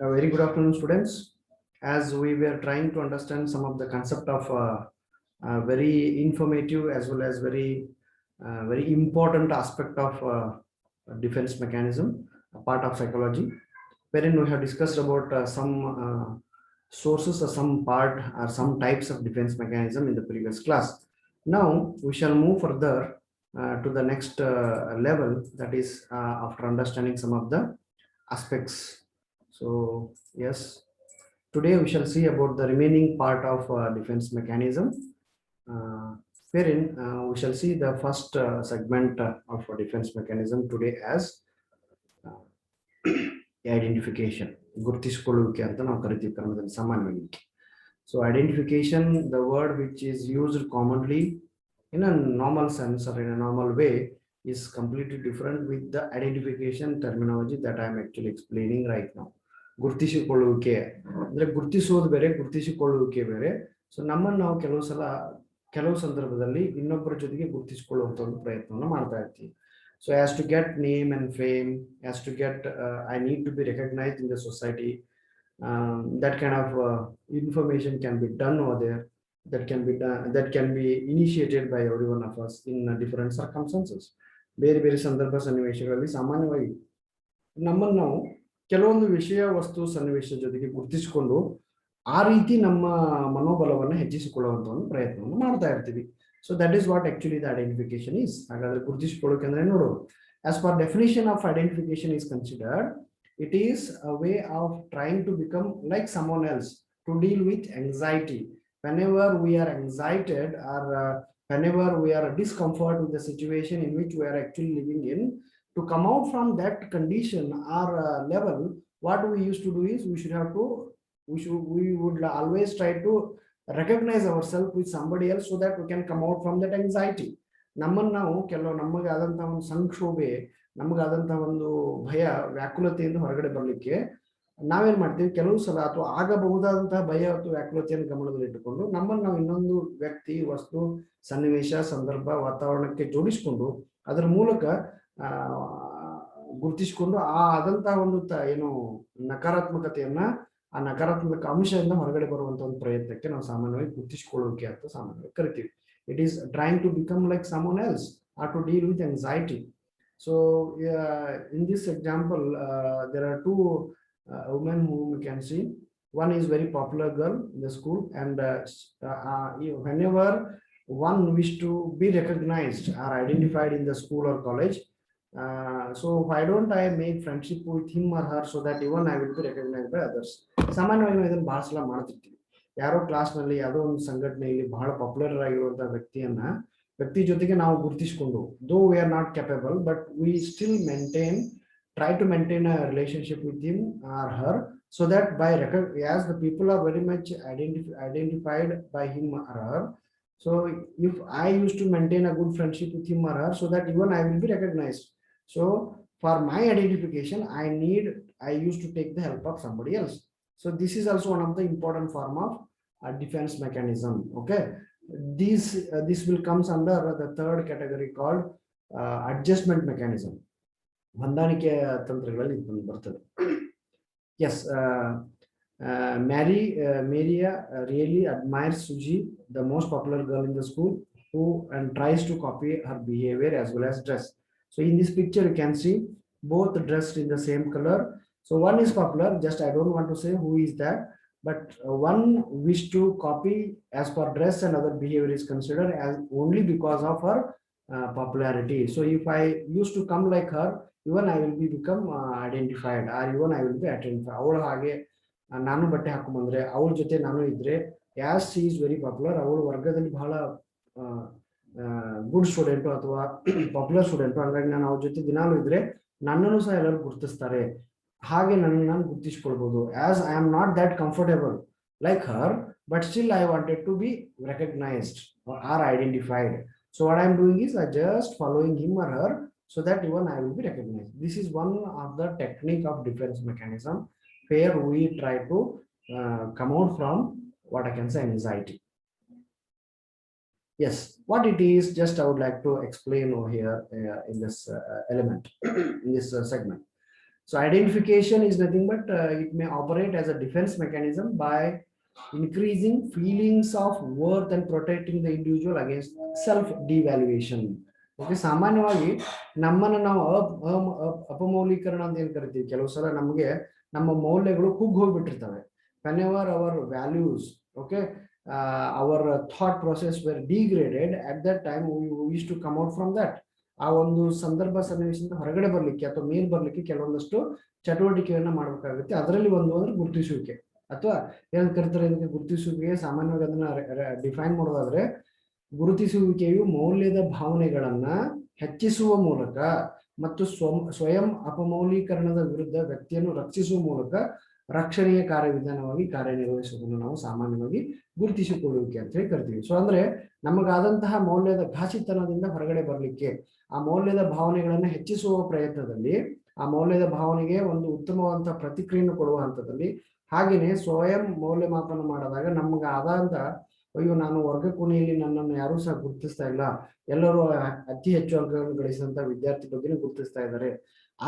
A very good afternoon, students. As we were trying to understand some of the concept of very informative as well as very important aspect of defense mechanism, a part of psychology, wherein we have discussed about some sources or some part or some types of defense mechanism in the previous class. Now we shall move further to the next level, that is after understanding some of the aspects. So yes, today we shall see about the remaining part of defense mechanism, uh, wherein we shall see the first segment of a defense mechanism today as uh, identification. ಗುರುತಿಸಿಕೊಳ್ಳುವಿಕೆ ಅಂತ ನಾವು ಕರಿತೀವಿ ಕನ್ನಡದಲ್ಲಿ ಸಾಮಾನ್ಯವಾಗಿ. So identification, the word which is used commonly in a normal sense or in a normal way, is completely different with the identification terminology that I am actually explaining right now. ಗುರುತಿಸಿಕೊಳ್ಳುವಿಕೆ ಅಂದ್ರೆ ಗುರುತಿಸುವುದು ಬೇರೆ, ಗುರುತಿಸಿಕೊಳ್ಳುವಿಕೆ ಬೇರೆ. So ನಮ್ಮನ್ನು ನಾವು ಕೆಲವು ಸಂದರ್ಭದಲ್ಲಿ ಇನ್ನೊಬ್ಬರ ಜೊತೆಗೆ ಗುರುತಿಸಿಕೊಳ್ಳುವಂತ ಒಂದು ಪ್ರಯತ್ನವನ್ನು ಮಾಡ್ತಾ ಇರ್ತೀವಿ. So as to get name and fame, as to get I need to be recognized in the society, that kind of information can be done over there, that can be initiated by every one of us in different circumstances. ಬೇರೆ ಬೇರೆ ಸಂದರ್ಭ ಸನ್ನಿವೇಶಗಳಲ್ಲಿ ಸಾಮಾನ್ಯವಾಗಿ ನಮ್ಮನ್ನು ನಾವು ಕೆಲವೊಂದು ವಿಷಯ ವಸ್ತು ಸನ್ನಿವೇಶದ ಜೊತೆಗೆ ಗುರುತಿಸಿಕೊಂಡು ಆ ರೀತಿ ನಮ್ಮ ಮನೋಬಲವನ್ನು ಹೆಚ್ಚಿಸಿಕೊಳ್ಳುವಂತ ಒಂದು ಪ್ರಯತ್ನವನ್ನು ಮಾಡ್ತಾ ಇರ್ತೀವಿ. So that is what actually the identification is. ಹಾಗಾದ್ರೆ ಗುರುತಿಸಿಕೊಳ್ಳೋಕೆ ಅಂದ್ರೆ ನೋಡು, as per definition of identification is considered, it is a way of trying to become like someone else, to deal with anxiety. Whenever we are excited or whenever we are discomfort with the situation in which we are actually living in, to come out from that condition or level, what we used to do is we would always try to recognize ourselves with somebody else so that we can come out from that anxiety. ನಮ್ಮನ್ನು ನಾವು ನಮಗೆ ಆದಂತಹ ಒಂದು ಸಂಕ್ಷೋಭೆ, ನಮಗಾದಂತಹ ಒಂದು ಭಯ, ವ್ಯಾಕುಲತೆಯಿಂದ ಹೊರಗಡೆ ಬರ್ಲಿಕ್ಕೆ ನಾವೇನ್ ಮಾಡ್ತೀವಿ, ಕೆಲವು ಸಲ ಅಥವಾ ಆಗಬಹುದಾದಂತಹ ಭಯ ಅಥವಾ ವ್ಯಾಕುಲತೆಯನ್ನು ಗಮನದಲ್ಲಿಟ್ಟುಕೊಂಡು ನಮ್ಮನ್ನು ನಾವು ಇನ್ನೊಂದು ವ್ಯಕ್ತಿ, ವಸ್ತು, ಸನ್ನಿವೇಶ, ಸಂದರ್ಭ, ವಾತಾವರಣಕ್ಕೆ ಜೋಡಿಸಿಕೊಂಡು ಅದರ ಮೂಲಕ ಗುರುತಿಸಿಕೊಂಡು ಆದಂತಹ ಒಂದು ಏನು ನಕಾರಾತ್ಮಕತೆಯನ್ನ, ಆ ನಕಾರಾತ್ಮಕ ಅಂಶದಿಂದ ಹೊರಗಡೆ ಬರುವಂತ ಒಂದು ಪ್ರಯತ್ನಕ್ಕೆ ನಾವು ಸಾಮಾನ್ಯವಾಗಿ ಗುರುತಿಸಿಕೊಳ್ಳುವಿಕೆ ಅಂತ ಸಾಮಾನ್ಯವಾಗಿ ಕರಿತೀವಿ. It is trying to become like someone else or to deal with anxiety. So in this example, there are two women whom we can see. One is very popular girl in the school, and whenever one wish to be recognized or identified in the school or college, so why don't I make friendship with him or her so that even I will be recognized by others. ಸಾಮಾನ್ಯವಾಗಿ ಇದನ್ನು ಬಹಳ ಸಲ ಮಾಡ್ತಿರ್ತೀವಿ. ಯಾರೋ class ನಲ್ಲಿ ಯಾವುದೋ ಒಂದು ಸಂಘಟನೆಯಲ್ಲಿ ಬಹಳ ಪಾಪ್ಯುಲರ್ ಆಗಿರುವಂತಹ ವ್ಯಕ್ತಿ ಜೊತೆಗೆ ನಾವು ಗುರುತಿಸಿಕೊಂಡು, though we are not capable, but we still try to maintain a relationship with him or her, so that as the people are very much identified by him or her, so if I used to maintain a good friendship with him or her, so that even I will be recognized. So for my identification, I used to take the help of somebody else. So this is also one of the important form of defense mechanism. Okay, this will comes under the third category called adjustment mechanism. ಹೊಂದಾಣಿಕೆ ತಂತ್ರಗಳಲ್ಲಿ ಇದು ಬರ್ತದೆ. Yes, Maria really admires Suji, the most popular girl in the school, who and tries to copy her behavior as well as dress. So in this picture you can see both dressed in the same color. So one is popular, just I don't want to say who is that, but one wish to copy as per dress and other behavior is considered as only because of her popularity. So if I used to come like her, even I will become identified, or even I will be identified. ಅವಳು ಹಾಗೆ ನಾನು ಬಟ್ಟೆ ಹಾಕೊಂಡ್ಬಂದ್ರೆ, ಅವಳ ಜೊತೆ ನಾನು ಇದ್ರೆ, as she is very popular, ಅವಳು ವರ್ಗದಲ್ಲಿ ಬಹಳ ಗುಡ್ ಸ್ಟೂಡೆಂಟ್ ಅಥವಾ ಪಾಪ್ಯುಲರ್ ಸ್ಟೂಡೆಂಟ್, ಹಾಗಾಗಿ ನಾನು ಅವ್ರ ಜೊತೆ ದಿನಾಲು ಇದ್ರೆ ನನ್ನನ್ನು ಸಹ ಎಲ್ಲರೂ ಗುರುತಿಸ್ತಾರೆ, ಹಾಗೆ ನಾನು ಗುರುತಿಸಿಕೊಳ್ಬಹುದು. As I am not that comfortable like her, but still I wanted to be recognized or identified. So what I am doing is I just following him or her so that even I will be recognized. This is one of the technique of defense mechanism where we try to come out from what I can say anxiety. Yes, what it is, just I would like to explain over here in this element, in this segment. So identification is nothing but it may operate as a defense mechanism by increasing feelings of worth and protecting the individual against self devaluation. Okay, ಸಾಮಾನ್ಯವಾಗಿ ನಮ್ಮನ್ನು ನಾವು ಅಪಮೌಲ್ಯೀಕರಣ ಅಂತ ಏನ್ ಕರಿತೀವಿ, ಕೆಲವು ಸಲ ನಮಗೆ ನಮ್ಮ ಮೌಲ್ಯಗಳು ಕುಗ್ಗಿ ಹೋಗ್ಬಿಟ್ಟಿರ್ತವೆ. whenever our values, okay, our thought process were degraded, at that time we used to come out from that. ಆ ಒಂದು ಸಂದರ್ಭ ಸನ್ನಿವೇಶದಿಂದ ಹೊರಗಡೆ ಬರ್ಲಿಕ್ಕೆ ಅಥವಾ ಮೇಲ್ ಬರ್ಲಿಕ್ಕೆ ಕೆಲವೊಂದಷ್ಟು ಚಟುವಟಿಕೆಯನ್ನ ಮಾಡಬೇಕಾಗುತ್ತೆ. ಅದರಲ್ಲಿ ಒಂದು ಅಂದ್ರೆ ಗುರುತಿಸುವಿಕೆ, ಅಥವಾ ಏನ್ ಕರಿತಾರೆ ಇದಕ್ಕೆ ಗುರುತಿಸುವಿಕೆ. ಸಾಮಾನ್ಯವಾಗಿ ಅದನ್ನ ಡಿಫೈನ್ ಮಾಡೋದಾದ್ರೆ, ಗುರುತಿಸುವಿಕೆಯು ಮೌಲ್ಯದ ಭಾವನೆಗಳನ್ನ ಹೆಚ್ಚಿಸುವ ಮೂಲಕ ಮತ್ತು ಸ್ವಯಂ ಅಪಮೌಲ್ಯೀಕರಣದ ವಿರುದ್ಧ ವ್ಯಕ್ತಿಯನ್ನು ರಕ್ಷಿಸುವ ಮೂಲಕ ರಕ್ಷಣೀಯ ಕಾರ್ಯವಿಧಾನವಾಗಿ ಕಾರ್ಯನಿರ್ವಹಿಸುವುದನ್ನು ನಾವು ಸಾಮಾನ್ಯವಾಗಿ ಗುರುತಿಸಿಕೊಳ್ಳುವಿಕೆ ಅಂತ ಹೇಳಿ ಕರಿತೀವಿ. ಸೊ ಅಂದ್ರೆ ನಮಗಾದಂತಹ ಮೌಲ್ಯದ ಘಾಸಿತನದಿಂದ ಹೊರಗಡೆ ಬರ್ಲಿಕ್ಕೆ, ಆ ಮೌಲ್ಯದ ಭಾವನೆಗಳನ್ನ ಹೆಚ್ಚಿಸುವ ಪ್ರಯತ್ನದಲ್ಲಿ, ಆ ಮೌಲ್ಯದ ಭಾವನೆಗೆ ಒಂದು ಉತ್ತಮವಾದಂತಹ ಪ್ರತಿಕ್ರಿಯೆಯನ್ನು ಕೊಡುವ ಹಂತದಲ್ಲಿ, ಹಾಗೆಯೇ ಸ್ವಯಂ ಮೌಲ್ಯಮಾಪನ ಮಾಡಿದಾಗ ನಮ್ಗೆ ಆದಂತ, ಅಯ್ಯೋ ನಾನು ವರ್ಗ ಕೋಣೆಯಲ್ಲಿ ನನ್ನನ್ನು ಯಾರೂ ಸಹ ಗುರುತಿಸ್ತಾ ಇಲ್ಲ, ಎಲ್ಲರೂ ಅತಿ ಹೆಚ್ಚು ಅಂಕಗಳನ್ನು ಗಳಿಸಿದಂತಹ ವಿದ್ಯಾರ್ಥಿ ಬಗ್ಗೆ ಗುರುತಿಸ್ತಾ ಇದ್ದಾರೆ,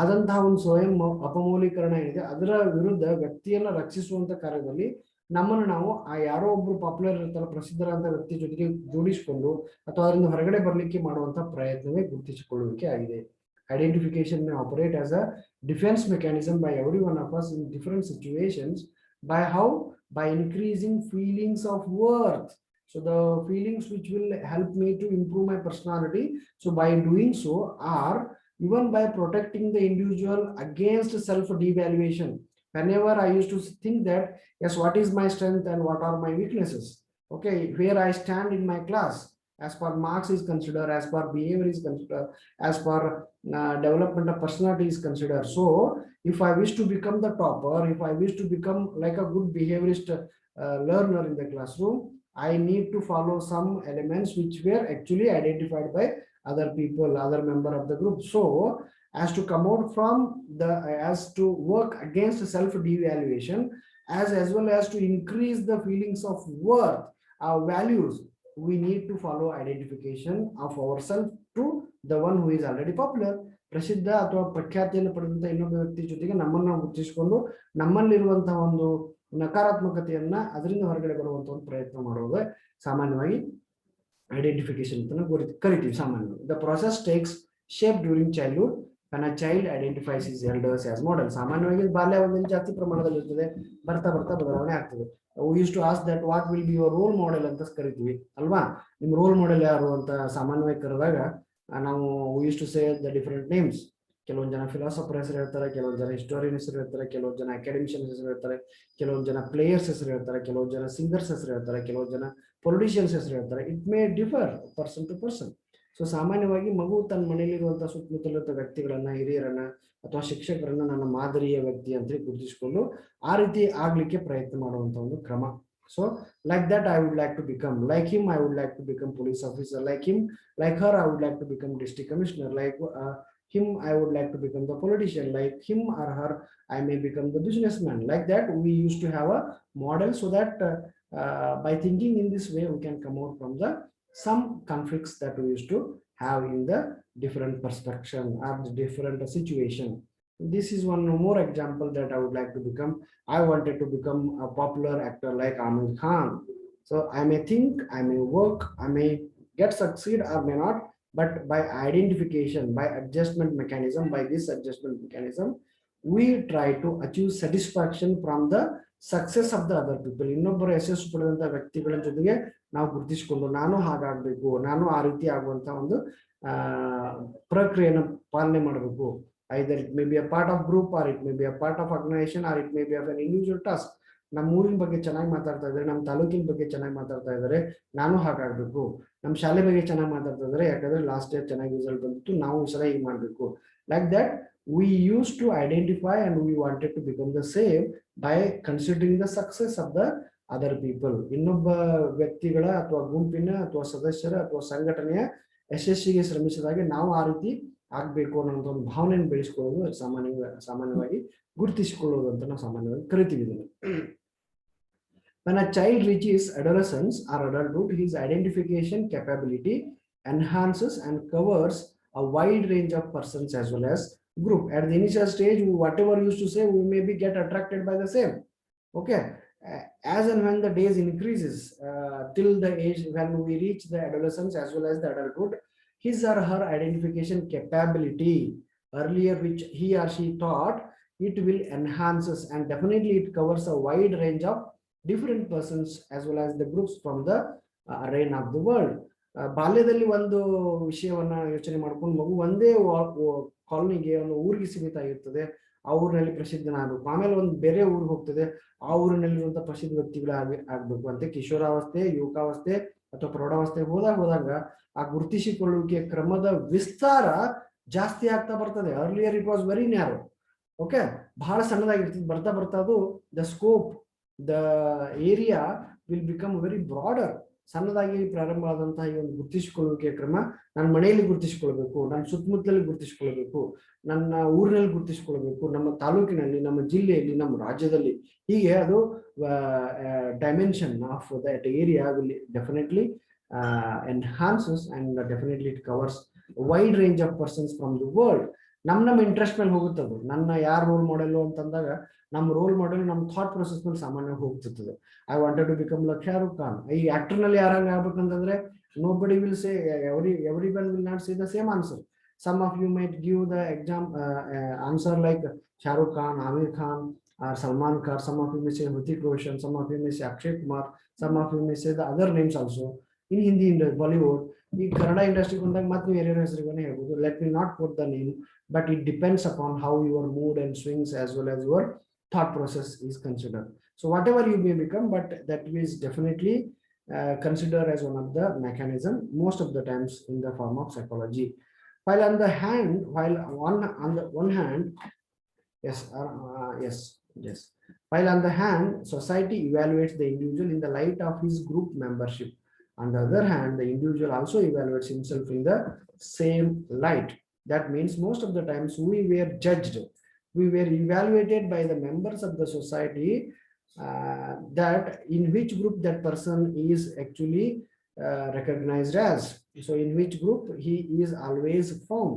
ಆದಂತಹ ಒಂದು ಸ್ವಯಂ ಅಪಮೌಲ್ಯೀಕರಣ ಏನಿದೆ ಅದರ ವಿರುದ್ಧ ವ್ಯಕ್ತಿಯನ್ನ ರಕ್ಷಿಸುವಂತ ಕಾರ್ಯದಲ್ಲಿ ನಮ್ಮನ್ನು ನಾವು ಆ ಯಾರೋ ಒಬ್ರು ಪಾಪ್ಯುಲರ್ ಇರ್ತಾರ, ಪ್ರಸಿದ್ಧರಾದ ವ್ಯಕ್ತಿ ಜೊತೆಗೆ ಜೋಡಿಸಿಕೊಂಡು ಅಥವಾ ಅದರಿಂದ ಹೊರಗಡೆ ಬರ್ಲಿಕ್ಕೆ ಮಾಡುವಂತ ಪ್ರಯತ್ನವೇ ಗುರುತಿಸಿಕೊಳ್ಳುವಿಕೆ ಆಗಿದೆ. Identification may operate as a defense mechanism by every one of us in different situations. By how? By increasing feelings of worth. So the feelings which will help me to improve my personality. So by doing so, are even by protecting the individual against self-devaluation. Whenever I used to think that, yes, what is my strength and what are my weaknesses? Okay, where I stand in my class, as per marks is considered, as per behavior is considered, as per development of personality is considered. So if I wish to become the topper, if I wish to become like a good behaviorist learner in the classroom, I need to follow some elements which were actually identified by other people, other member of the group. So as to come out from the, as to work against self devaluation, as well as to increase the feelings of worth, our values, we need to follow identification of ourselves to the one who is already popular. ಪ್ರಸಿದ್ಧ ಅಥವಾ ಪ್ರಖ್ಯಾತಿಯನ್ನು ಪಡೆದಂತ ಇನ್ನೊಬ್ಬ ವ್ಯಕ್ತಿ ಜೊತೆಗೆ ನಮ್ಮನ್ನು ಗುರುತಿಸಿಕೊಂಡು ನಮ್ಮಲ್ಲಿರುವಂತಹ ಒಂದು ನಕಾರಾತ್ಮಕತೆಯನ್ನ ಅದರಿಂದ ಹೊರಗಡೆ ಬರುವಂತ ಒಂದು ಪ್ರಯತ್ನ ಮಾಡೋದು ಸಾಮಾನ್ಯವಾಗಿ ಐಡೆಂಟಿಫಿಕೇಶನ್ ಅಂತ ಕರಿತೀವಿ. ಸಾಮಾನ್ಯವಾಗಿ the process takes shape during childhood when a child identifies his elders as model. ಸಾಮಾನ್ಯವಾಗಿ ಬಾಲ್ಯಾವಧಿಯಲ್ಲಿ ಜಾಸ್ತಿ ಪ್ರಮಾಣದಲ್ಲಿ ಇರ್ತದೆ, ಬರ್ತಾ ಬರ್ತಾ ಬದಲಾವಣೆ ಆಗ್ತದೆ. We used to ask that what will be your role model ಅಂತ ಕರಿತೀವಿ ಅಲ್ವಾ. ನಿಮ್ ರೋಲ್ ಮಾಡೆಲ್ ಯಾರು ಅಂತ ಸಾಮಾನ್ಯವಾಗಿ ಕರೆದಾಗ ನಾವು we used to say the different names. ಕೆಲವೊಂದು ಜನ ಫಿಲಾಸಫರ್ ಹೆಸರು ಹೇಳ್ತಾರೆ, ಕೆಲವೊಂದು ಜನ ಹಿಸ್ಟೋರಿಯನ್ ಹೆಸರು ಹೇಳ್ತಾರೆ, ಕೆಲವೊಂದು ಜನ ಅಕಾಡೆಮಿಷಿಯನ್ ಹೆಸರು ಹೇಳ್ತಾರೆ, ಕೆಲವೊಂದು ಜನ ಪ್ಲೇಯರ್ಸ್ ಹೆಸರು ಹೇಳ್ತಾರೆ, ಕೆಲವೊಂದು ಜನ ಸಿಂಗರ್ಸ್ ಹೆಸರು ಹೇಳ್ತಾರೆ, ಕೆಲವೊಂದು ಜನ ಪೊಲಿಟಿಷಿಯನ್ಸ್ ಹೆಸರು ಹೇಳ್ತಾರೆ. It may differ person to person. So ಸಾಮಾನ್ಯವಾಗಿ ಮಗು ತನ್ನ ಮನೆಯಲ್ಲಿರುವಂತಹ ಸುತ್ತಮುತ್ತಲಿರುವಂತಹ ವ್ಯಕ್ತಿಗಳನ್ನ, ಹಿರಿಯರನ್ನ ಅಥವಾ ಶಿಕ್ಷಕರನ್ನ ನನ್ನ ಮಾದರಿಯ ವ್ಯಕ್ತಿ ಅಂತ ಗುರುತಿಸಿಕೊಂಡು ಆ ರೀತಿ ಆಗ್ಲಿಕ್ಕೆ ಪ್ರಯತ್ನ ಮಾಡುವಂತ ಒಂದು ಕ್ರಮ. So like that I would like to become, like him I would like to become police officer, like him, like her I would like to become district commissioner, like him I would like to become the politician, like him or her I may become the businessman. Like that we used to have a model, so that by thinking in this way we can come out from the some conflicts that we used to have in the different perspective or the different situation. This is one more example that I would like to become. I wanted to become a popular actor like Amir Khan. So I may think, I may work, I may get succeed or may not, but by identification, by adjustment mechanism, by this adjustment mechanism, we try to achieve satisfaction from the success of the other people. ಇನ್ನೊಬ್ಬರು ಯಶಸ್ಸು ಪಡೆದಂತ ವ್ಯಕ್ತಿಗಳ ಜೊತೆಗೆ ನಾವು ಗುರುತಿಸಿಕೊಂಡು ನಾನು ಹಾಗಾಗಬೇಕು, ನಾನು ಆ ರೀತಿ ಆಗುವಂತ ಒಂದು ಪ್ರಕ್ರಿಯೆಯನ್ನು ಪಾಲನೆ ಮಾಡಬೇಕು. Either it may be a part of group, or it may be a part of organization, or it may be of an individual task. ನಮ್ಮ ಊರಿನ ಬಗ್ಗೆ ಚೆನ್ನಾಗಿ ಮಾತಾಡ್ತಾ ಇದ್ದಾರೆ, ನಮ್ಮ ತಾಲೂಕಿನ ಬಗ್ಗೆ ಚೆನ್ನಾಗಿ ಮಾತಾಡ್ತಾ ಇದ್ದಾರೆ, ನಾನು ಹಾಗಾಗಬೇಕು. ನಮ್ಮ ಶಾಲೆ ಬಗ್ಗೆ ಚೆನ್ನಾಗಿ ಮಾತಾಡ್ತಾ ಇದ್ದಾರೆ, ಯಾಕಂದ್ರೆ ಲಾಸ್ಟ್ ಇಯರ್ ಚೆನ್ನಾಗಿ ರಿಸಲ್ಟ್ ಬಂದಿತ್ತು, ನಾವು ಈ ಸಲ ಹೀಗೆ ಮಾಡಬೇಕು. Like that we used to identify and we wanted to become the same by considering the success of the other people. ಇನ್ನೊಬ್ಬ ವ್ಯಕ್ತಿಗಳ ಅಥವಾ ಗುಂಪಿನ ಅಥವಾ ಸದಸ್ಯರ ಅಥವಾ ಸಂಘಟನೆಯ ಯಶಸ್ಸಿಗೆ ಶ್ರಮಿಸಿದಾಗ ನಾವು ಆ ರೀತಿ ಆಗ್ಬೇಕು ಅನ್ನೋ ಒಂದು ಭಾವನೆಯನ್ನು ಬೆಳೆಸಿಕೊಳ್ಳೋದು ಸಾಮಾನ್ಯವಾಗಿ ಗುರುತಿಸಿಕೊಳ್ಳೋದು ಅಂತ ನಾವು ಸಾಮಾನ್ಯವಾಗಿ ಕರಿತೀವಿ ಇದನ್ನು. When a child reaches adolescence or adulthood, his identification capability enhances and covers a wide range of persons as well as group. At the initial stage, whatever used to say, we maybe get attracted by the same. Okay. As and when the days increases till the age when we reach the adolescence as well as the adulthood, his or her identification capability earlier which he or she thought, it will enhances, and definitely it covers a wide range of different persons as well as the groups from the arena of the world. ಬಾಲ್ಯದಲ್ಲಿ ಒಂದು ವಿಷಯವನ್ನ ಯೋಚನೆ ಮಾಡ್ಕೊಂಡು ಮಗು ಒಂದೇ ಕಾಲೋನಿಗೆ ಒಂದು ಊರಿಗೆ ಸೀಮಿತ ಆಗಿರ್ತದೆ, ಆ ಊರಿನಲ್ಲಿ ಪ್ರಸಿದ್ಧನಾಗಬೇಕು. ಆಮೇಲೆ ಒಂದು ಬೇರೆ ಊರಿಗೆ ಹೋಗ್ತದೆ, ಆ ಊರಿನಲ್ಲಿರುವಂತಹ ಪ್ರಸಿದ್ಧ ಆಗ್ಬೇಕು ಅಂತ ಕಿಶೋರಾವಸ್ಥೆ, ಯುವಕಾವಸ್ಥೆ ಅಥವಾ ಪ್ರೌಢಾವಸ್ಥೆ ಹೋದಾಗ ಆ ಗುರುತಿಸಿಕೊಳ್ಳುವಿಕೆ ಕ್ರಮದ ವಿಸ್ತಾರ ಜಾಸ್ತಿ ಆಗ್ತಾ ಬರ್ತದೆ. Earlier it was very narrow. Okay, ಬಹಳ ಸಣ್ಣದಾಗಿರ್ತದೆ. ಬರ್ತಾ ಬರ್ತಾ ಅದು the scope, the area will become very broader. ಸಣ್ಣದಾಗಿ ಪ್ರಾರಂಭ ಆದಂತಹ ಈ ಒಂದು ಗುರುತಿಸಿಕೊಳ್ಳುವಿಕೆಯ ಕ್ರಮ, ನನ್ನ ಮನೆಯಲ್ಲಿ ಗುರುತಿಸಿಕೊಳ್ಬೇಕು, ನನ್ನ ಸುತ್ತಮುತ್ತಲಲ್ಲಿ ಗುರುತಿಸಿಕೊಳ್ಬೇಕು, ನನ್ನ ಊರಿನಲ್ಲಿ ಗುರುತಿಸಿಕೊಳ್ಬೇಕು, ನಮ್ಮ ತಾಲೂಕಿನಲ್ಲಿ, ನಮ್ಮ ಜಿಲ್ಲೆಯಲ್ಲಿ, ನಮ್ಮ ರಾಜ್ಯದಲ್ಲಿ, ಹೀಗೆ ಅದು dimension of that area will definitely enhances and definitely it covers a wide range of persons from the world. ನಮ್ಮ ಇಂಟ್ರೆಸ್ಟ್ ಮೇಲೆ ಹೋಗುತ್ತದೆ. ನನ್ನ ಯಾರು ರೋಲ್ ಮಾಡೆಲ್ ಅಂತಂದಾಗ ನಮ್ಮ ರೋಲ್ ಮಾಡೆಲ್ ನಮ್ಮ ಥಾಟ್ ಪ್ರೊಸೆಸ್ ಮೇಲೆ ಸಾಮಾನ್ಯವಾಗಿ ಹೋಗ್ತಿರ್ತದೆ. I wanted to become like Shahrukh Khan. ಈ ಆಕ್ಟರ್ ನಲ್ಲಿ ಯಾರಂಗ ಆಗ್ಬೇಕಂತಂದ್ರೆ nobody will say, everyone will not say the same answer. Some of you might give the answer like Shahrukh Khan, Amir Khan, or Salman Khan. Some of you may say Hrithik Roshan, some of you may say Akshay Kumar, some of you may say the other names also. In Hindi industry, Bollywood, the Kannada industry kondag mattu area ಹೆಸರುಗಳನ್ನ ಹೇಳ್ಬೋದು. Let me not quote the name, but it depends upon how your mood and swings as well as your thought process is considered. So whatever you may become, but that is definitely considered as one of the mechanism most of the times in the form of psychology. While on the one hand, yes. While on the hand, society evaluates the individual in the light of his group membership. On the other hand, the individual also evaluates himself in the same light. That means most of the times we were judged, we were evaluated by the members of the society, that in which group that person is actually recognized as. So in which group he is always found.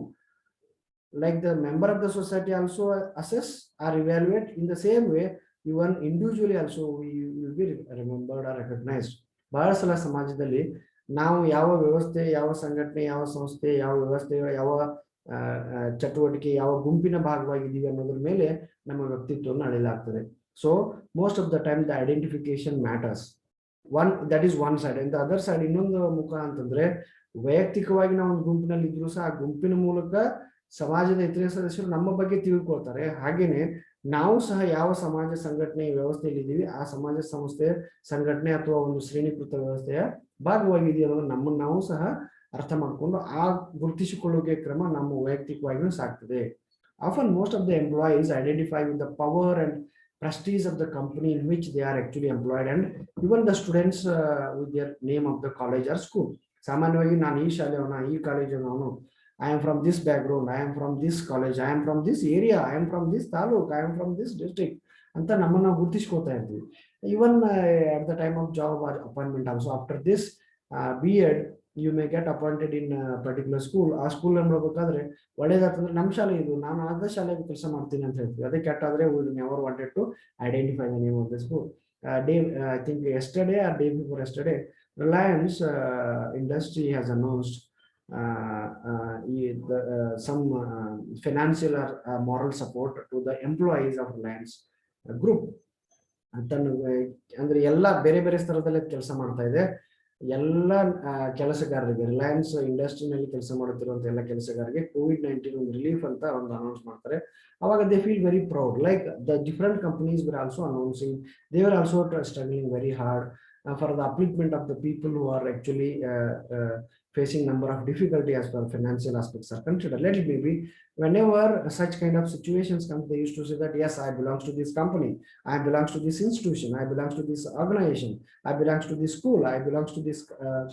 Like the member of the society also assess or evaluate, in the same way even individually also we will be remembered or recognized. ಬಹಳ ಸಲ ಸಮಾಜದಲ್ಲಿ ನಾವು ಯಾವ ವ್ಯವಸ್ಥೆ, ಯಾವ ಸಂಘಟನೆ, ಯಾವ ಸಂಸ್ಥೆ, ಯಾವ ವ್ಯವಸ್ಥೆ, ಯಾವ ಚಟುವಟಿಕೆ, ಯಾವ ಗುಂಪಿನ ಭಾಗವಾಗಿದ್ದೀವಿ ಅನ್ನೋದ್ರ ಮೇಲೆ ನಮ್ಮ ವ್ಯಕ್ತಿತ್ವವನ್ನು ಅಳೆಯಲಾಗ್ತದೆ. So most of the time the identification matters. That is one side. And the other side ಇನ್ನೊಂದು ಮುಖ ಅಂತಂದ್ರೆ, ವೈಯಕ್ತಿಕವಾಗಿ ನಾವು ಒಂದು ಗುಂಪಿನಲ್ಲಿ ಇದ್ರು ಸಹ ಆ ಗುಂಪಿನ ಮೂಲಕ ಸಮಾಜದ ಇತರೆ ಸದಸ್ಯರು ನಮ್ಮ ಬಗ್ಗೆ ತಿಳ್ಕೊಳ್ತಾರೆ. ಹಾಗೇನೆ ನಾವು ಸಹ ಯಾವ ಸಮಾಜ ಸಂಘಟನೆ ವ್ಯವಸ್ಥೆಯಲ್ಲಿ ಇದ್ದೀವಿ, ಆ ಸಮಾಜ ಸಂಸ್ಥೆ, ಸಂಘಟನೆ ಅಥವಾ ಒಂದು ಶ್ರೇಣೀಕೃತ ವ್ಯವಸ್ಥೆಯ ಭಾಗವಾಗಿದೆಯೋ ಅನ್ನೋದು ನಮ್ಮನ್ನು ನಾವು ಸಹ ಅರ್ಥ ಮಾಡಿಕೊಂಡು ಆ ಗುರುತಿಸಿಕೊಳ್ಳುವಿಕೆ ಕ್ರಮ ನಮ್ಮ ವೈಯಕ್ತಿಕವಾಗಿಯೂ ಸಾಗ್ತದೆ. Often most of the employees identify with the power and prestige of the company in which they are actually employed, and even the students with their name of the college or school. ಸಾಮಾನ್ಯವಾಗಿ ನಾನು ಈ ಶಾಲೆಯವನ, ಈ ಕಾಲೇಜಿನವನು, I am from this background, I am from this college, I am from this area, I am from this taluk, I am from this district ಅಂತ ನಮ್ಮನ್ನ ನಾವು ಗುರುತಿಸ್ಕೊತಾ ಇರ್ತೀವಿ. Even at the time of job or appointment also, after this B.Ed you may get appointed in a particular school. ಆ school ನೋಡ್ಬೇಕಾದ್ರೆ ಒಳ್ಳೇದಾಗ್ತಂದ್ರೆ ನಮ್ಮ ಶಾಲೆ ಇದು, ನಾನು ಅದೇ ಶಾಲೆಗೆ ಕೆಲಸ ಮಾಡ್ತೀನಿ ಅಂತ ಹೇಳ್ತೀವಿ. ಅದೇ ಕೆಟ್ಟಾದ್ರೆ we never wanted to identify the name of the school. I think yesterday or day before yesterday, Reliance industry has announced some financial or moral support to the employees of Reliance group. ಅಂದ್ರೆ ಎಲ್ಲ ಬೇರೆ ಬೇರೆ ಸ್ತರದಲ್ಲಿ ಕೆಲಸ ಮಾಡ್ತಾ ಇದೆ. ಎಲ್ಲ ಕೆಲಸಗಾರರಿಗೆ, ರಿಲಯನ್ಸ್ ಇಂಡಸ್ಟ್ರಿನಲ್ಲಿ ಕೆಲಸ ಮಾಡುತ್ತಿರುವಂತ ಎಲ್ಲ ಕೆಲಸಗಾರರಿಗೆ COVID-19 ಒಂದು ರಿಲೀಫ್ ಅಂತ ಒಂದು ಅನೌನ್ಸ್ ಮಾಡ್ತಾರೆ. ಅವಾಗ they feel very proud. Like the different companies were also announcing, they were also struggling very hard for the upliftment of the people who are actually facing number of difficulty as far as financial aspects are considered. Let it be, whenever such kind of situations come, they used to say that yes, I belongs to this company, I belongs to this institution, I belongs to this organization, I belongs to this school, I belongs to this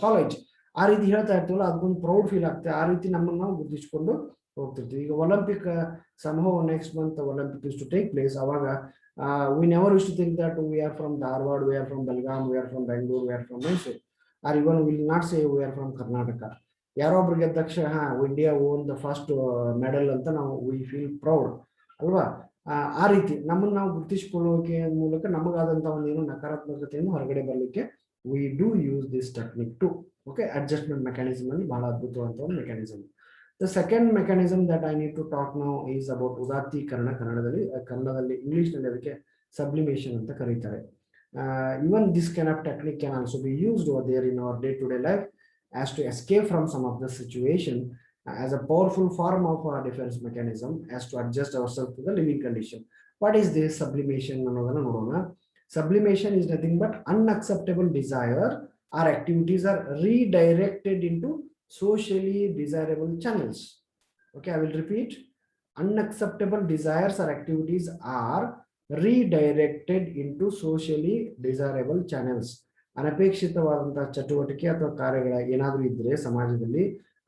college. ಆ ರೀತಿ ಹೇಳ್ತಾ ಇರ್ತೀವಲ್ಲ, ಅದಕ್ಕೊಂದು proud feel ಆಗ್ತದೆ. ಆ ರೀತಿ ನಮ್ಮನ್ನು ನಾವು ಗುರುತಿಸಿಕೊಂಡು ಹೋಗ್ತಿರ್ತೀವಿ. ಈಗ Olympic somehow next month Olympic is to take place. ಅವಾಗ we never used to think that we are from Dharwad, we are from Belgaum, we are from Bangalore, we are from Mysore, or even we will not say we are from Karnataka. ಯಾರೋ ಒಬ್ರು ಗೆದ್ದ ತಕ್ಷಣ India own the first medal ಅಂತ ನಾವು we feel proud ಅಲ್ವಾ. ಆ ರೀತಿ ನಮ್ಮನ್ನು ನಾವು ಗುರುತಿಸಿಕೊಳ್ಳುವಿಕೆ ಮೂಲಕ ನಮಗಾದಂತ ಒಂದೇನು ನಕಾರಾತ್ಮಕತೆಯನ್ನು ಹೊರಗಡೆ ಬರಲಿಕ್ಕೆ we do use this technique to. Okay, adjustment mechanism ಅಲ್ಲಿ ಬಹಳ ಅದ್ಭುತವಾದಂತ ಒಂದು mechanism. The second mechanism that I need to talk now is about ಉದಾತ್ತೀಕರಣ. ಕನ್ನಡದಲ್ಲಿ ಇಂಗ್ಲಿಷ್ ನಲ್ಲಿ ಅದಕ್ಕೆ ಸಬ್ಲಿಮೇಷನ್ ಅಂತ ಕರೀತಾರೆ. Even this kind of technique can also be used over there in our day-to-day life as to escape from some of the situation, as a powerful form of a defense mechanism, as to adjust ourselves to the living condition. What is this sublimation? Sublimation is nothing but unacceptable desire or activities are redirected into socially desirable channels. Okay, I will repeat. Unacceptable desires or activities are redirected into socially desirable channels. ಅನಪೇಕ್ಷಿತವಾದಂತಹ ಚಟುವಟಿಕೆ ಅಥವಾ ಕಾರ್ಯಗಳ ಏನಾದರೂ ಇದ್ರೆ ಸಮಾಜದಲ್ಲಿ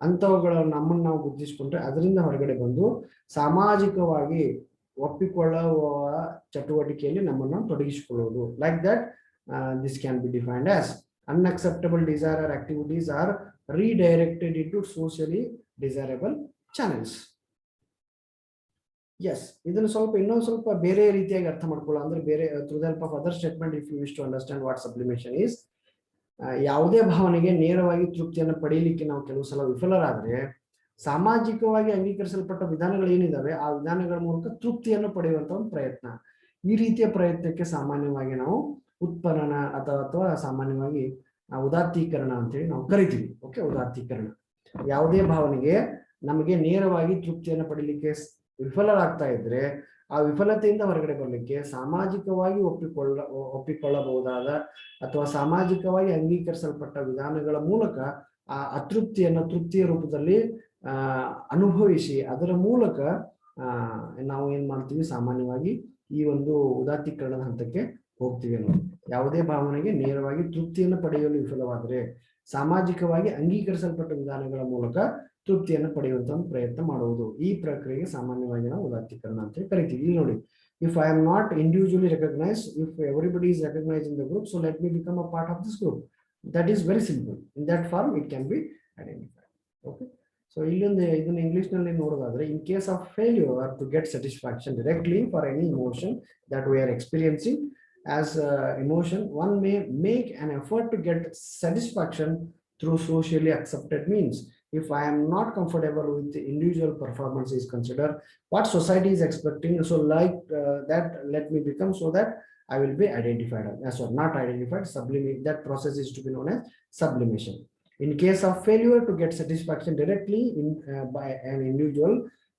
ಅಂತವುಗಳ ನಮ್ಮನ್ನು ನಾವು ಗುರುತಿಸಿಕೊಂಡ್ರೆ ಅದರಿಂದ ಹೊರಗಡೆ ಬಂದು ಸಾಮಾಜಿಕವಾಗಿ ಒಪ್ಪಿಕೊಳ್ಳುವ ಚಟುವಟಿಕೆಯಲ್ಲಿ ನಮ್ಮನ್ನು ತೊಡಗಿಸಿಕೊಳ್ಳುವುದು. Like that this can be defined as unacceptable desire or activities are redirected into socially desirable channels. Yes, ಇದನ್ನು ಸ್ವಲ್ಪ ಇನ್ನೊಂದು ಸ್ವಲ್ಪ ಬೇರೆ ರೀತಿಯಾಗಿ ಅರ್ಥ ಮಾಡ್ಕೊಳ್ಳೋ ಅಂದ್ರೆ ಬೇರೆ through the help of other statement if you wish to understand what sublimation is. ಯಾವುದೇ ಭಾವನೆಗೆ ನೇರವಾಗಿ ತೃಪ್ತಿಯನ್ನು ಪಡೆಯಲಿಕ್ಕೆ ನಾವು ಕೆಲವು ಸಲ ವಿಫಲರಾದ್ರೆ ಸಾಮಾಜಿಕವಾಗಿ ಅಂಗೀಕರಿಸಲ್ಪಟ್ಟ ವಿಧಾನಗಳು ಏನಿದಾವೆ ಆ ವಿಧಾನಗಳ ಮೂಲಕ ತೃಪ್ತಿಯನ್ನು ಪಡೆಯುವಂತ ಒಂದು ಪ್ರಯತ್ನ. ಈ ರೀತಿಯ ಪ್ರಯತ್ನಕ್ಕೆ ಸಾಮಾನ್ಯವಾಗಿ ನಾವು ಉತ್ಪನ್ನ ಅಥವಾ ಸಾಮಾನ್ಯವಾಗಿ ಉದಾತ್ತೀಕರಣ ಅಂತೇಳಿ ನಾವು ಕರಿತೀವಿ. ಓಕೆ, ಉದಾತ್ತೀಕರಣ. ಯಾವುದೇ ಭಾವನೆಗೆ ನಮಗೆ ನೇರವಾಗಿ ತೃಪ್ತಿಯನ್ನು ಪಡೀಲಿಕ್ಕೆ ವಿಫಲರಾಗ್ತಾ ಇದ್ರೆ ಆ ವಿಫಲತೆಯಿಂದ ಹೊರಗಡೆ ಬರಲಿಕ್ಕೆ ಸಾಮಾಜಿಕವಾಗಿ ಒಪ್ಪಿಕೊಳ್ಳಬಹುದಾದ ಅಥವಾ ಸಾಮಾಜಿಕವಾಗಿ ಅಂಗೀಕರಿಸಲ್ಪಟ್ಟ ವಿಧಾನಗಳ ಮೂಲಕ ಆ ಅತೃಪ್ತಿಯನ್ನು ತೃಪ್ತಿಯ ರೂಪದಲ್ಲಿ ಅನುಭವಿಸಿ ಅದರ ಮೂಲಕ ನಾವು ಏನ್ ಮಾಡ್ತೀವಿ, ಸಾಮಾನ್ಯವಾಗಿ ಈ ಒಂದು ಉದಾತ್ತೀಕರಣದ ಹಂತಕ್ಕೆ ಹೋಗ್ತೀವಿ ಅನ್ನೋದು. ಯಾವುದೇ ಭಾವನೆಗೆ ನೇರವಾಗಿ ತೃಪ್ತಿಯನ್ನು ಪಡೆಯಲು ವಿಫಲವಾದರೆ ಸಾಮಾಜಿಕವಾಗಿ ಅಂಗೀಕರಿಸಲ್ಪಟ್ಟ ವಿಧಾನಗಳ ಮೂಲಕ ತೃಪ್ತಿಯನ್ನು ಪಡೆಯುವಂತ ಒಂದು ಪ್ರಯತ್ನ ಮಾಡುವುದು. ಈ ಪ್ರಕ್ರಿಯೆಗೆ ಸಾಮಾನ್ಯವಾಗಿ ನಾವು ಉದಾತ್ತೀಕರಣ ಅಂತ ಕರಿತೀವಿ. ಇಲ್ಲಿ ನೋಡಿ, if I am not individually recognise, if everybody is recognise in the group, so let me become a part of this group. That is very simple. In that form it can be identified. Okay, so ಇಲ್ಲೊಂದು ಇದನ್ನ English ನಲ್ಲಿ ನೋಡೋದಾದ್ರೆ, in case of failure to get satisfaction directly for any emotion that we are experiencing as emotion, one may make an effort to get satisfaction through socially accepted means. If I am not comfortable with the individual performance is considered what society is expecting, so like that let me become, so that I will be identified as or not identified, sublimate. That process is to be known as sublimation. In case of failure to get satisfaction directly by an individual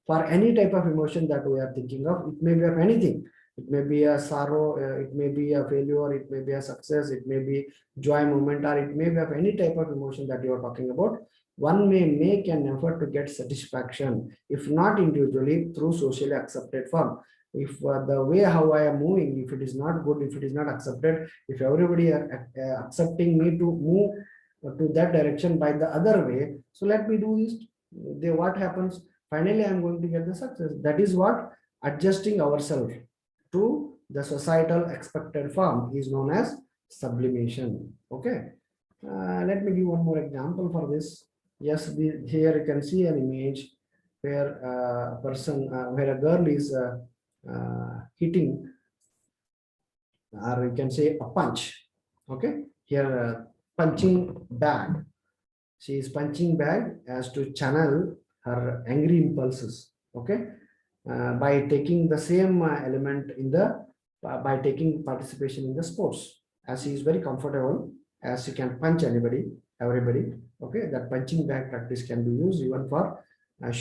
for any type of emotion that we are thinking of, it may be of anything. It may be a sorrow, it may be a failure, it may be a success, it may be joy moment, or it may be of any type of emotion that you are talking about. One may make an effort to get satisfaction, if not individually, through socially accepted form. If the way how I am moving, if it is not good, if it is not accepted, if everybody are accepting me to move to that direction by the other way, so let me do this. What happens? Finally, I am going to get the success. That is what adjusting ourselves to the societal expected form is known as sublimation. Okay, let me give one more example for this. Yes, here you can see an image where a person, where a girl is hitting, or you can say a punch. Okay, here punching bag. She is punching bag as to channel her angry impulses. Okay, by taking the same element in the by taking participation in the sports, as she is very comfortable, as she can punch everybody. Okay, that punching bag practice can be used even for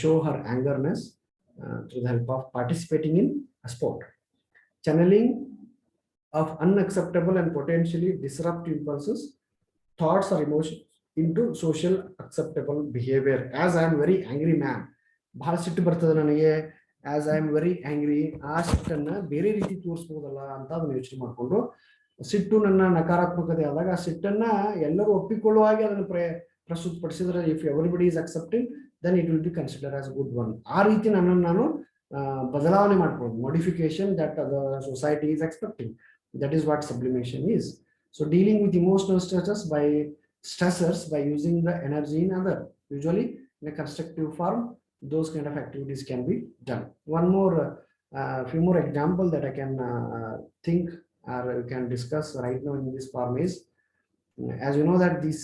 show her angerness through the help of participating in a sport. Channeling of unacceptable and potentially disruptive impulses, thoughts or emotions into social acceptable behavior. As I am very angry man, ಬಹಳ ಸಿಟ್ಟು ಬರ್ತದೆ ನನಗೆ, as I am very angry, ಆ ಸಿಟ್ಟನ್ನ ಬೇರೆ ರೀತಿ ತೋರಿಸಬಹುದಲ್ಲ ಅಂತ ಅದನ್ನ ಯೋಚನೆ ಮಾಡಿಕೊಂಡು, ಸಿಟ್ಟು ನನ್ನ ನಕಾರಾತ್ಮಕತೆ ಆದಾಗ ಆ ಸಿಟ್ಟನ್ನ ಎಲ್ಲರೂ ಒಪ್ಪಿಕೊಳ್ಳುವ ಹಾಗೆ ಅದನ್ನು ಪ್ರಸ್ತುತಪಡಿಸಿದ್ರೆ, if everybody is accepting, then it will be consider as good one. ಆ ರೀತಿ ನನ್ನನ್ನು ನಾನು ಬದಲಾವಣೆ ಮಾಡ್ಕೊಳ್ಳೋದು, modification that the society is expecting. That is what sublimation is. So dealing with emotional stressors by using the energy in other. Usually in a constructive form, those kind of activities can be done. One more few more example that I can think or we can discuss right now in this form is, as you know that this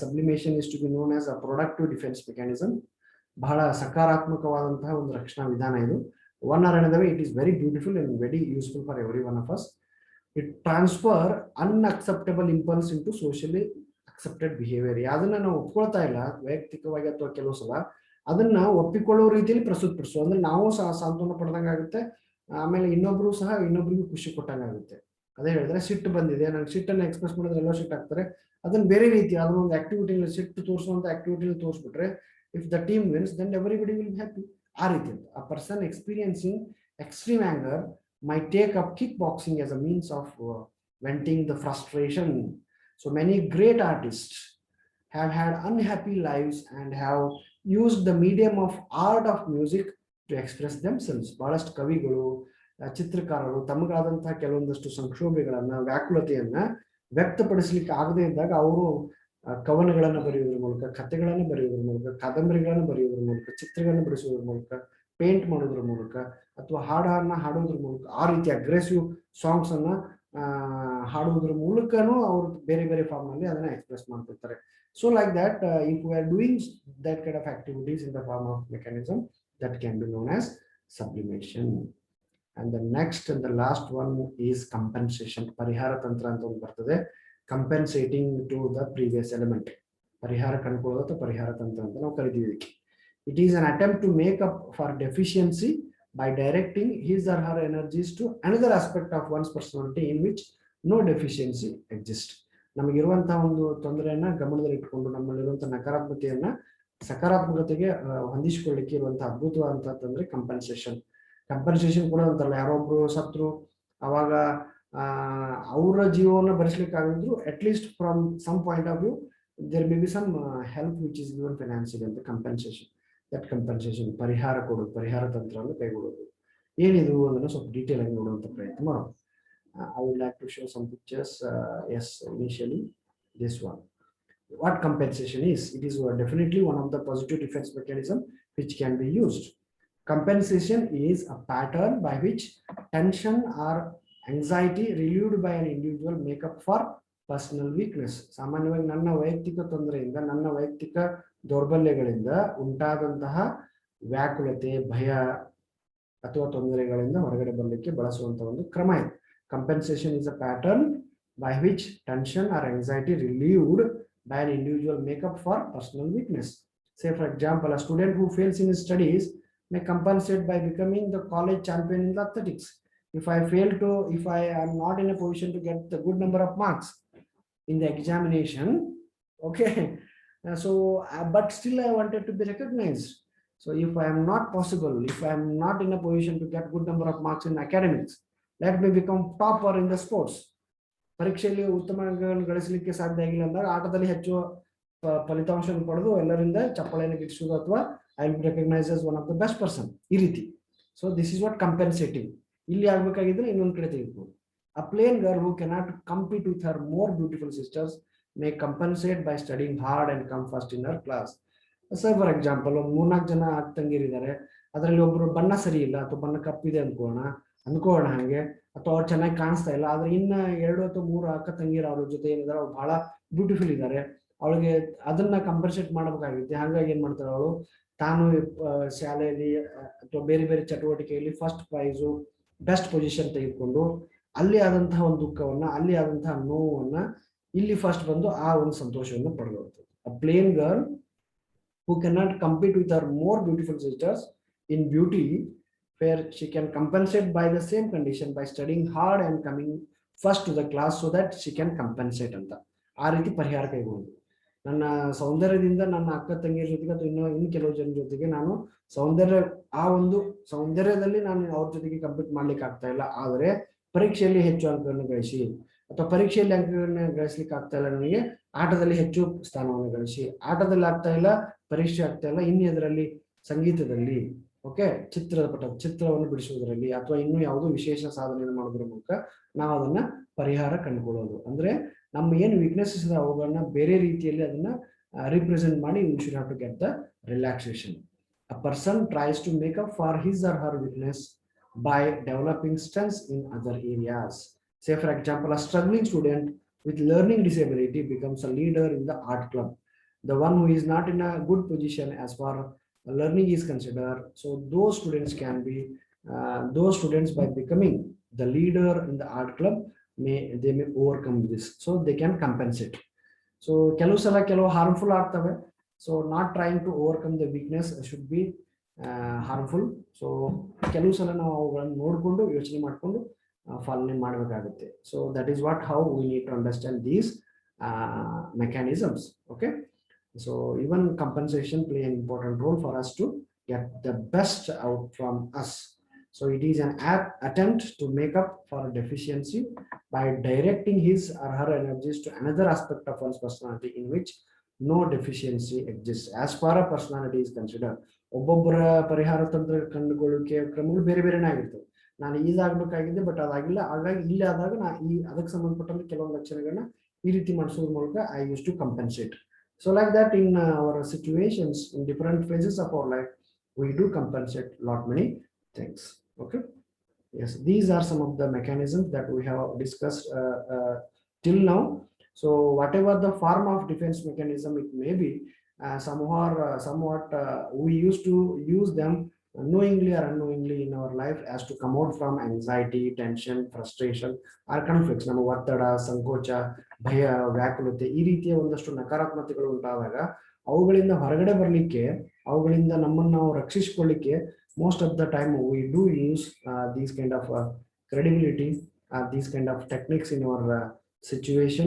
sublimation is to be known as a productive defense mechanism. ಬಹಳ ಸಕಾರಾತ್ಮಕವಾದಂತಹ ಒಂದು ರಕ್ಷಣಾ ವಿಧಾನ ಇದು. One or another way, it is very beautiful and very useful for every one of us. It transfer unacceptable impulse into socially accepted behavior. ಅದನ್ನ ನಾವು ಒಪ್ಕೊಳ್ತಾ ಇಲ್ಲ ವೈಯಕ್ತಿಕವಾಗಿ ಅಥವಾ ಕೆಲವು ಸಲ ಅದನ್ನ ಒಪ್ಪಿಕೊಳ್ಳುವ ರೀತಿಯಲ್ಲಿ ಪ್ರಸ್ತುತಪಡಿಸುವ, ಅಂದ್ರೆ ನಾವು ಸಹ ಸಾಂತ್ವನ ಪಡೆದಂಗೆ ಆಗುತ್ತೆ, ಆಮೇಲೆ ಇನ್ನೊಬ್ರು ಸಹ ಇನ್ನೊಬ್ರಿಗೂ ಖುಷಿ ಕೊಟ್ಟಂಗೆ ಆಗುತ್ತೆ. ಅದೇ ಹೇಳಿದ್ರೆ ಸಿಟ್ಟು ಬಂದಿದೆ, ನಂಗೆ ಸಿಟ್ಟನ್ನು ಎಕ್ಸ್ಪ್ರೆಸ್ ಮಾಡಿದ್ರೆ ಎಲ್ಲೋ ಸಿಟ್ಟು ಆಗ್ತಾರೆ, ಅದನ್ನ ಬೇರೆ ರೀತಿ ಅದನ್ನ ಒಂದು ಆಕ್ಟಿವಿಟಿ ಸಿಟ್ಟು ತೋರಿಸುವಂತ activity ತೋರಿಸ್ಬಿಟ್ರೆ, if the team wins then everybody will be happy. ಆ ರೀತಿ a person experiencing extreme anger might take up kickboxing as a means of venting the frustration. So many great artists have had unhappy lives and have used the medium of art of music to express themselves. ಬಹಳಷ್ಟು ಕವಿಗಳು, ಚಿತ್ರಕಾರರು ತಮಗಾದಂತಹ ಕೆಲವೊಂದಷ್ಟು ಸಂಕ್ಷೋಭೆಗಳನ್ನ, ವ್ಯಾಕುಲತೆಯನ್ನ ವ್ಯಕ್ತಪಡಿಸಲಿಕ್ಕೆ ಆಗದೆ ಇದ್ದಾಗ ಅವರು ಕವನಗಳನ್ನು ಬರೆಯುವುದರ ಮೂಲಕ, ಕಥೆಗಳನ್ನು ಬರೆಯುವುದರ ಮೂಲಕ, ಕಾದಂಬರಿಗಳನ್ನು ಬರೆಯುವುದರ ಮೂಲಕ, ಚಿತ್ರಗಳನ್ನು ಬಿಡಿಸುವುದರ ಮೂಲಕ, ಪೇಂಟ್ ಮಾಡೋದ್ರ ಮೂಲಕ, ಅಥವಾ ಹಾಡನ್ನ ಹಾಡೋದ್ರ ಮೂಲಕ, ಆ ರೀತಿ ಅಗ್ರೆಸಿವ್ ಸಾಂಗ್ಸ್ ಅನ್ನ ಹಾಡುವುದರ ಮೂಲಕನೂ ಅವರು ಬೇರೆ ಬೇರೆ ಫಾರ್ಮ್ ನಲ್ಲಿ ಅದನ್ನ ಎಕ್ಸ್ಪ್ರೆಸ್ ಮಾಡ್ತಿರ್ತಾರೆ. So like that if we are doing that kind of activities in the form of mechanism, that can be known as sublimation. And the next and the last one is compensation. ಪರಿಹಾರ ತಂತ್ರ ಅಂತ ಒಂದು ಬರ್ತದೆ, compensating to the previous element. ಪರಿಹಾರ ಕಂಡುಕೊಳ್ಳೋದು ಅಥವಾ ಪರಿಹಾರ ತಂತ್ರ ಅಂತ ನಾವು ಕರಿತೀವಿ ಇದಕ್ಕೆ. It is an attempt to make up for deficiency by directing his or her energies to another aspect of one's personality in which no deficiency exists. ನಮಗಿರುವಂತಹ ಒಂದು ತೊಂದರೆಯನ್ನ ಗಮನದಲ್ಲಿ ಇಟ್ಕೊಂಡು ನಮ್ಮಲ್ಲಿರುವಂತಹ ನಕಾರಾತ್ಮಕತೆಯನ್ನ ಸಕಾರಾತ್ಮಕತೆಗೆ ಹೊಂದಿಸಿಕೊಳ್ಳಿಕ್ಕೆ ಇರುವಂತಹ ಅದ್ಭುತವಾದಂತಂದ್ರೆ ಕಂಪನ್ಸೇಷನ್. ಕಂಪನ್ಸೇಷನ್ ಕೂಡ ಅಂತಲ್ಲ, ಯಾರೊಬ್ರು ಸತ್ರು ಅವಾಗ ಅವರ ಜೀವವನ್ನು ಭರಿಸಲಿಕ್ಕೆ ಆಗಿದ್ರು, at least from some point of view there may be some help which is given financial ಅಂತ ಕಂಪನ್ಸೇಷನ್. ದಟ್ ಕಂಪನ್ಸೇಷನ್ ಪರಿಹಾರ ಕೊಡೋದು, ಪರಿಹಾರ ತಂತ್ರವನ್ನು ಕೈಗೊಳ್ಳೋದು. ಏನಿದು ಅದನ್ನು ಸ್ವಲ್ಪ ಡೀಟೇಲ್ ಆಗಿ ನೋಡುವಂತ ಪ್ರಯತ್ನ ಮಾಡೋಣ. I would like to show some pictures. Yes, initially this one. What compensation is? It is definitely one of the positive defense mechanism which can be used. Compensation is a pattern by which tension or anxiety relieved by an individual make up for personal weakness. ಸಾಮಾನ್ಯವಾಗಿ ನನ್ನ ವೈಯಕ್ತಿಕ ತೊಂದರೆಯಿಂದ, ನನ್ನ ವೈಯಕ್ತಿಕ ದೌರ್ಬಲ್ಯಗಳಿಂದ ಉಂಟಾದಂತಹ ವ್ಯಾಕುಲತೆ, ಭಯ ಅಥವಾ ತೊಂದರೆಗಳಿಂದ ಹೊರಗಡೆ ಬರಲಿಕ್ಕೆ ಬಳಸುವಂತಹ ಒಂದು ಕ್ರಮ ಇದೆ. Compensation is a pattern by which tension or anxiety relieved by an individual make up for personal weakness. Say for example, a student who fails in his studies may compensate by becoming the college champion in athletics. If I am not in a position to get the good number of marks in the examination, okay, but still I wanted to be recognized. So if I am not possible, if I am not in a position to get good number of marks in academics, let me become topper in the sports. ಪರೀಕ್ಷೆಯಲ್ಲಿ ಉತ್ತಮ ಅಂಕಗಳನ್ನು ಗಳಿಸಲಿಕ್ಕೆ ಸಾಧ್ಯ ಆಗಿಲ್ಲ ಅಂದಾಗ ಆಟದಲ್ಲಿ ಹೆಚ್ಚು ಫಲಿತಾಂಶವನ್ನು ಪಡೆದು ಎಲ್ಲರಿಂದ ಚಪ್ಪಾಳೆಯನ್ನು ಗಿಟ್ಟಿಸುವುದು, ಅಥವಾ I will be recognize as one of the best person, ಈ ರೀತಿ. So this is what compensating. ಇಲ್ಲಿ ಆಗ್ಬೇಕಾಗಿದ್ರೆ ಇನ್ನೊಂದು ಕಡೆ ತೆಗೆದುಕೊಂಡು, a plain girl who cannot compete with her more beautiful sisters may compensate by studying hard and come first in her class. So for example, ಒಂದು 3-4 ಜನ ಅಕ್ಕ ತಂಗಿರಿದ್ದಾರೆ, ಅದರಲ್ಲಿ ಒಬ್ರು ಬಣ್ಣ ಸರಿ ಇಲ್ಲ ಅಥವಾ ಬಣ್ಣ ಕಪ್ಪಿದೆ ಅನ್ಕೋಣ ಹಾಗೆ, ಅಥವಾ ಅವ್ರು ಚೆನ್ನಾಗಿ ಕಾಣಿಸ್ತಾ ಇಲ್ಲ, ಆದ್ರೆ ಇನ್ನ 2 ಅಥವಾ 3 ಅಕ್ಕ ತಂಗಿರ ಅವ್ರ ಜೊತೆ ಏನಿದಾರೆ ಅವ್ರು ಬಹಳ ಬ್ಯೂಟಿಫುಲ್ ಇದ್ದಾರೆ, ಅವಳಿಗೆ ಅದನ್ನ ಕಂಪನ್ಸೇಟ್ ಮಾಡಬೇಕಾಗುತ್ತೆ. ಹಾಗಾಗಿ ಏನ್ ಮಾಡ್ತಾಳೆ ಅವಳು, ತಾನು ಶಾಲೆಯಲ್ಲಿ ಅಥವಾ ಬೇರೆ ಬೇರೆ ಚಟುವಟಿಕೆಯಲ್ಲಿ ಫಸ್ಟ್ ಪ್ರೈಸು, ಬೆಸ್ಟ್ ಪೊಸಿಷನ್ ತೆಗೆದುಕೊಂಡು ಅಲ್ಲಿ ಆದಂತಹ ಒಂದು ದುಃಖವನ್ನ, ಅಲ್ಲಿ ಆದಂತಹ ನೋವನ್ನ ಇಲ್ಲಿ ಫಸ್ಟ್ ಬಂದು ಆ ಒಂದು ಸಂತೋಷವನ್ನು ಪಡೆದುಕೊಳ್ಳುತ್ತದೆ. A plain girl who cannot compete with her more beautiful sisters in beauty, where she can compensate by the same condition by studying hard and coming first to the class so that she can compensate ಅಂತ ಆ ರೀತಿ ಪರಿಹಾರ ಕೈಗೊಳ್ಳುವುದು. ನನ್ನ ಸೌಂದರ್ಯದಿಂದ ನನ್ನ ಅಕ್ಕ ತಂಗಿಯರ ಜೊತೆಗೆ ಅಥವಾ ಇನ್ನು ಕೆಲವು ಜನ ಜೊತೆಗೆ ನಾನು ಸೌಂದರ್ಯದಲ್ಲಿ ನಾನು ಅವ್ರ ಜೊತೆಗೆ ಕಂಪೀಟ್ ಮಾಡ್ಲಿಕ್ಕೆ ಆಗ್ತಾ ಇಲ್ಲ, ಆದರೆ ಪರೀಕ್ಷೆಯಲ್ಲಿ ಹೆಚ್ಚು ಅಂಕಗಳನ್ನು ಗಳಿಸಿ, ಅಥವಾ ಪರೀಕ್ಷೆಯಲ್ಲಿ ಅಂಕಗಳನ್ನು ಗಳಿಸ್ಲಿಕ್ಕೆ ಆಗ್ತಾ ಇಲ್ಲ ನನಗೆ, ಆಟದಲ್ಲಿ ಹೆಚ್ಚು ಸ್ಥಾನವನ್ನು ಗಳಿಸಿ, ಆಟದಲ್ಲಿ ಆಗ್ತಾ ಇಲ್ಲ, ಪರೀಕ್ಷೆ ಆಗ್ತಾ ಇಲ್ಲ, ಇನ್ನೆದರಲ್ಲಿ ಸಂಗೀತದಲ್ಲಿ, ಓಕೆ, ಚಿತ್ರವನ್ನು ಬಿಡಿಸುವುದರಲ್ಲಿ, ಅಥವಾ ಇನ್ನೂ ಯಾವುದೋ ವಿಶೇಷ ಸಾಧನೆಯನ್ನು ಮಾಡೋದ್ರ ಮೂಲಕ ನಾವು ಅದನ್ನ ಪರಿಹಾರ ಕಂಡುಕೊಳ್ಳೋದು. ಅಂದ್ರೆ ನಮ್ಮ ಏನು ವೀಕ್ನೆಸಸ್ ಇದೆ ಅವುಗಳನ್ನ ಬೇರೆ ರೀತಿಯಲ್ಲಿ ಅದನ್ನ represent money, you should have to get the relaxation. A person tries to make up for his or her weakness by developing strengths in other areas. Say for example, a struggling student with learning disability becomes a leader in the art club. The one who is not in a good position as far learning is considered, so those students can be those students, by becoming the leader in the art club, may overcome this, so they can compensate. So ಕೆಲವು ಸಲ ಕೆಲವು harmful ಆಗ್ತವೆ. So not trying to overcome the weakness should be harmful. So ಕೆಲವು ಸಲ ನಾವು ಅವುಗಳನ್ನು ನೋಡಿಕೊಂಡು ಯೋಚನೆ ಮಾಡಿಕೊಂಡು ಪಾಲನೆ ಮಾಡಬೇಕಾಗುತ್ತೆ. So that is what how we need to understand these mechanisms. Okay, so even compensation play an important role for us to get the best out from us. So it is an attempt to make up for a deficiency by directing his or her energies to another aspect of one's personality in which no deficiency exists. As far as personality is considered, ಒಬ್ಬೊಬ್ಬರ ಪರಿಹಾರ ತಂತ್ರ ಕಂಡುಕೊಳ್ಳುವಿಕೆ ಕ್ರಮಗಳು ಬೇರೆ ಬೇರೆನೇ ಆಗಿರ್ತವೆ. ನಾನು ಇದಾಗಬೇಕಾಗಿದೆ but ಅದಾಗಿಲ್ಲ, ಹಾಗಾಗಿ ಇಲ್ಲಿ ಆದಾಗ ನಾ ಅದಕ್ಕೆ ಸಂಬಂಧಪಟ್ಟಂತೆ ಕೆಲವೊಂದು ಲಕ್ಷಣಗಳನ್ನ ಈ ರೀತಿ ಮಾಡಿಸೋದ್ರ ಮೂಲಕ I use to compensate. So like that, in our situations in different phases of our life, we do compensate lot many things. Okay, yes, these are some of the mechanisms that we have discussed till now. So whatever the form of defense mechanism it may be, somewhat we used to use them knowingly or unknowingly in our life as to come out from anxiety, tension, frustration or conflicts. ನಮ್ಮ ಒತ್ತಡ, ಸಂಕೋಚ, ಭಯ, ವ್ಯಾಕುಲತೆ ಈ ರೀತಿಯ ಒಂದಷ್ಟು ನಕಾರಾತ್ಮಕತೆಗಳು ಉಂಟಾದಾಗ ಅವುಗಳಿಂದ ಹೊರಗಡೆ ಬರಲಿಕ್ಕೆ, ಅವುಗಳಿಂದ ನಮ್ಮನ್ನು ನಾವು ರಕ್ಷಿಸಿಕೊಳ್ಳಿಕ್ಕೆ most of the time we do use these kind of credibility, these kind of techniques in our situation.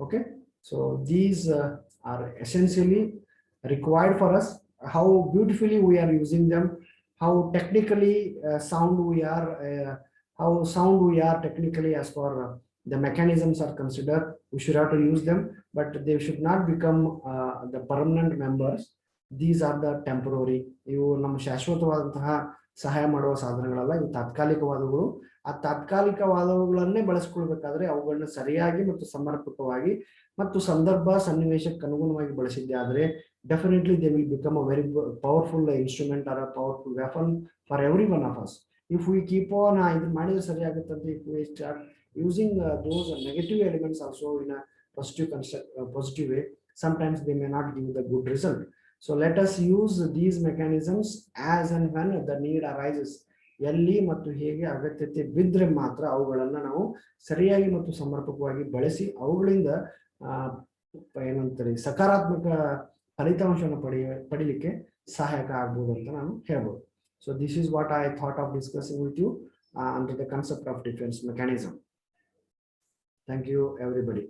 Okay, so these are essentially required for us. How beautifully we are using them, how technically sound we are, how sound we are technically as far the mechanisms are considered, we should have to use them, but they should not become the permanent members. These are the temporary. ಇವು ನಮ್ಮ ಶಾಶ್ವತವಾದಂತಹ ಸಹಾಯ ಮಾಡುವ ಸಾಧನಗಳಲ್ಲ, ಇವು ತಾತ್ಕಾಲಿಕವಾದವುಗಳು. ಆ ತಾತ್ಕಾಲಿಕವಾದವುಗಳನ್ನೇ ಬಳಸಿಕೊಳ್ಬೇಕಾದ್ರೆ ಅವುಗಳನ್ನ ಸರಿಯಾಗಿ ಮತ್ತು ಸಮರ್ಪಕವಾಗಿ ಮತ್ತು ಸಂದರ್ಭ ಸನ್ನಿವೇಶಕ್ಕೆ ಅನುಗುಣವಾಗಿ ಬಳಸಿದ್ದೆ ಆದರೆ definitely they will become a very powerful instrument or a powerful weapon for every one of us. If we keep on ಇದು ಮಾಡಿದ್ರೆ ಸರಿ ಆಗುತ್ತೆ ಅಂತ, if we start using those negative elements also in a positive way, sometimes they may not give the good result. So let us use these mechanisms as and when the need arises. ಎಲ್ಲಿ ಮತ್ತು ಹೇಗೆ ಅಗತ್ಯತೆ ಬಿದ್ದರೆ ಮಾತ್ರ ಅವುಗಳನ್ನು ನಾವು ಸರಿಯಾಗಿ ಮತ್ತು ಸಮರ್ಪಕವಾಗಿ ಬಳಸಿ ಅವುಗಳಿಂದ ಏನಂತಾರೆ ಸಕಾರಾತ್ಮಕ ಫಲಿತಾಂಶವನ್ನು ಪಡಿಲಿಕ್ಕೆ ಸಹಾಯಕ ಆಗ್ಬೋದು ಅಂತ ನಾನು ಹೇಳ್ಬೋದು. So this is what I thought of discussing with you under the concept of defense mechanism. Thank you everybody.